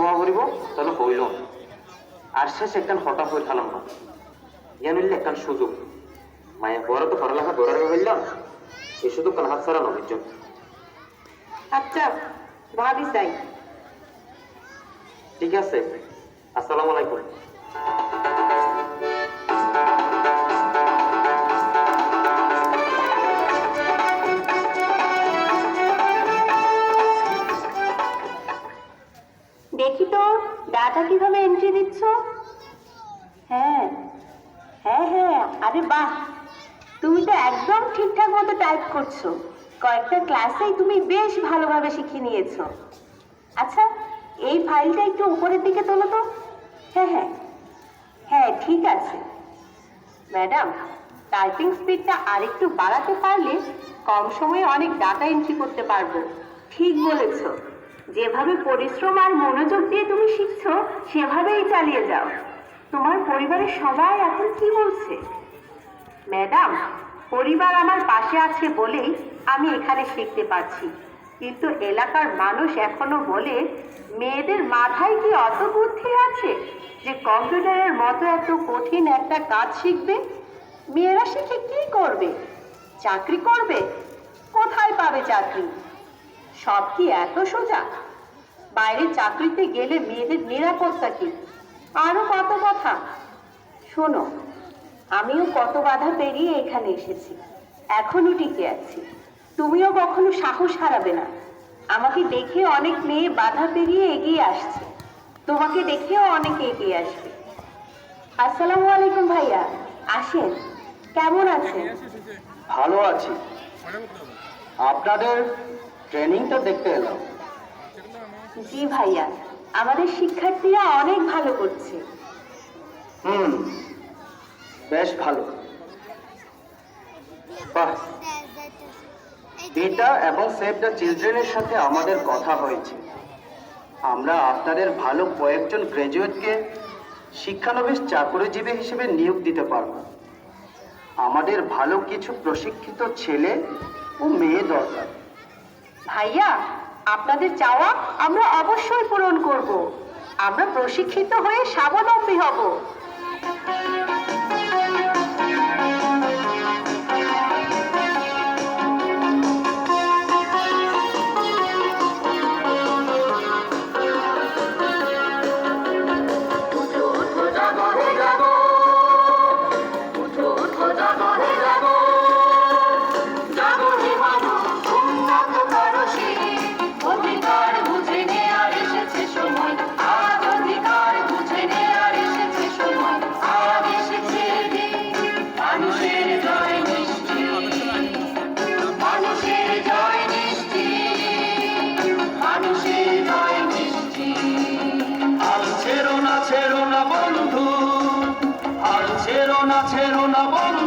জমা করিব তাহলে হইল আর শেষ একখান হঠাৎ হয়ে খেলাম না ইয়া মিললে একখান সুযোগ মায়ের বড় তো পড়ালেখা দৌড়ানো হইলাম এই সুযোগ কাল হাত ছাড়ানো হইছ। আচ্ছা ভাবি চাই। ঠিক আছে, আসসালামু আলাইকুম। দেখি তো ডাটা কিভাবে এন্ট্রি দিচ্ছ। হ্যাঁ হ্যাঁ হ্যাঁ, আরে বাহ, তুমি তো একদম ঠিকঠাক মতো টাইপ করছো। কয়েকটা ক্লাসেই তুমি বেশ ভালোভাবে শিখে নিয়েছো। আচ্ছা এই ফাইলটা একটু উপরের দিকে তোলো তো। হ্যাঁ হ্যাঁ হ্যাঁ ঠিক আছে ম্যাডাম, টাইপিং স্পিডটা আরেকটু বাড়াতে পারলে কম সময়ে অনেক ডাটা এন্ট্রি করতে পারবো। ঠিক বলেছো, যেভাবে পরিশ্রম আর মনোযোগ দিয়ে তুমি শিখছো সেভাবেই চালিয়ে যাও। তোমার পরিবারের সবাই এখন কি বলছে? ম্যাডাম, পরিবার আমার পাশে আছে বলেই আমি এখানে শিখতে পারছি, কিন্তু এলাকার মানুষ এখনো বলে মেয়েদের মাথায় কি অত বুদ্ধি আছে যে কম্পিউটারের মতো এত কঠিন একটা কাজ শিখবে? মেয়েরা শিখে কি করবে? চাকরি করবে? কোথায় পাবে চাকরি? সব কি এত সোজা? বাইরে চাকরিতে গেলে মেয়েদের নিরাপত্তা কি? আরো কত কথা। শোনো, আমিও কত বাধা পেরিয়ে এখানে এসেছি, এখনো টিকে আছি। তুমিও কখনো সাহস হারাবে না। আমাকে দেখে অনেক মেয়ে বাধা পেরিয়ে এগিয়ে আসছে, তোমাকে দেখেও অনেকে এগিয়ে আসবে। আসসালামু আলাইকুম ভাইয়া, আসেন। কেমন আছেন? ভালো আছি, আপনাদের ট্রেনিংটা দেখতে এলাম। জি ভাইয়া, আমাদের শিক্ষার্থীরা অনেক ভালো করছে। বেশ ভালো। বাহ, বিটা এবং সেভ দ্য চিলড্রেনের সাথে আমাদের কথা হয়েছে। আমরা আপনাদের ভালো কয়েকজন গ্র্যাজুয়েটকে শিক্ষানবিশ চাকরিজীবী হিসেবে নিয়োগ দিতে পারব। আমাদের ভালো কিছু প্রশিক্ষিত ছেলে ও মেয়ে দরকার। ভাইয়া, আপনাদের চাওয়া আমরা অবশ্যই পূরণ করব। আমরা প্রশিক্ষিত হয়ে স্বাবলম্বী হব। ছেড়ো না বন্ধু,